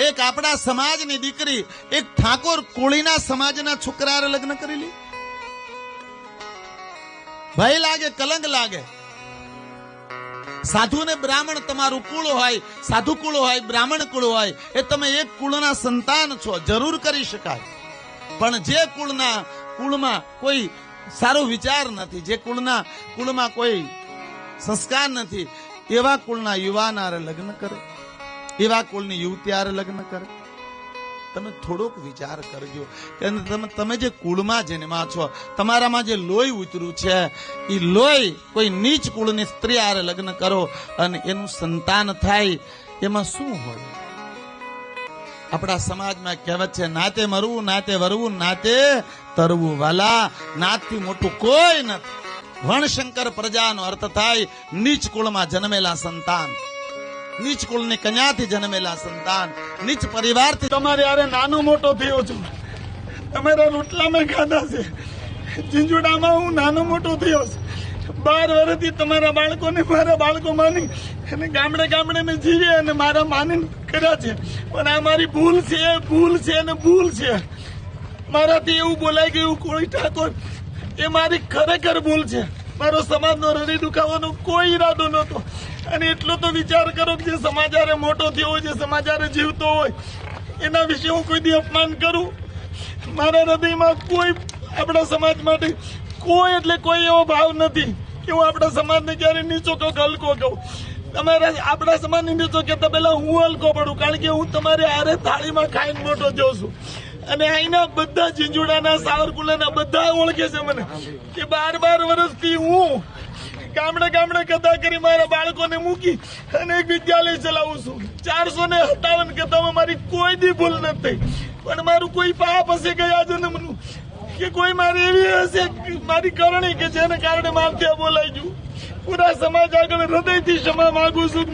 એક આપણા સમાજની દીકરી એક ઠાકોર કોળીના સમાજના છોકરા લગ્ન કરી લી? ભય લાગે, કલંક લાગે. સાધુ ને બ્રાહ્મણ તમારું કુળ હોય, સાધુ કુળ હોય, બ્રાહ્મણ કુળ હોય, એ તમે એક કુળના સંતાન છો, જરૂર કરી શકાય. પણ જે કુળમાં કોઈ સારો વિચાર નથી, જે કુળમાં કોઈ સંસ્કાર નથી, એવા કુળના યુવાન હારે લગ્ન કરે, એવા કુળની યુવતી હારે લગ્ન કરે. તમે થોડોક વિચાર કરજો કે તમે જે કુળમાં જન્મા છો, તમારામાં જે લોહી ઉતર્યું છે, એ લોહી કોઈ નીચ કુળની સ્ત્રી હારે લગ્ન કરો અને એનું સંતાન થાય, એમાં શું હોય? આપણા સમાજમાં કહેવત છે, નાતે મરવું, નાતે વરવું, નાતે તરવું. વાલા, નાતથી મોટું કોઈ નથી. વણશંકર પ્રજાનો અર્થ થાય નીચ કુળમાં જન્મેલા સંતાન, નીચ કુળની કન્યાથી જન્મેલા સંતાન, નીચ પરિવારથી. તમારે યારે નાનો મોટો થયો છું, તમારા રોટલા મેં ખાધા છે, ઝીંઝુડામાં હું નાનો મોટો થયો છું. 12 વર્ષથી તમારા બાળકોને મારા બાળકો માની અને ગામડે મેં જીવે અને મારા માની કર્યા છે. પણ આ મારી ભૂલ છે અને ભૂલ છે. મારાથી એવું બોલાઈ ગયું કોળી ઠાકોર, એ મારી ખરેખર ભૂલ છે. મારો સમાજનો હૃદય દુખાવાનો કોઈ ઈરાદો નહોતો. અને એટલો તો વિચાર કરો કે જે સમાચારે મોટો થયો હોય, જે સમાચારે જીવતો હોય, એના વિશે હું કોઈ દી અપમાન કરું? મારા હૃદયમાં કોઈ આપણા સમાજ માટે કોઈ એવો ભાવ નથી કે હું આપણા સમાજને ક્યારે નીચો કહું કે હલકો કહું. તમારા આપણા સમાજને નીચો કહેતા પહેલા હું હલકો પડું, કારણ કે હું તમારે હારે થાળીમાં ખાઈને મોટો થયો છું. અને અહીંના બધા ઝીંઝુડાના, સાવરકુંડલાના બધા ઓળખે છે મને કે 12 વર્ષથી હું ગામડે કથા કરી મારા બાળકોને મૂકી અને એક વિદ્યાલય ચલાવું છું. 457 કથામાં મારી કોઈ દી ભૂલ નથી. પણ મારું કોઈ પાપ હશે ગયા જન્મનું, કે કોઈ મારી એવી હશે મારી કરણી કે જેને કારણે મારથી બોલાઈ ગયું. પૂરા સમાજ આગળ હૃદયથી ક્ષમા માંગુ છું.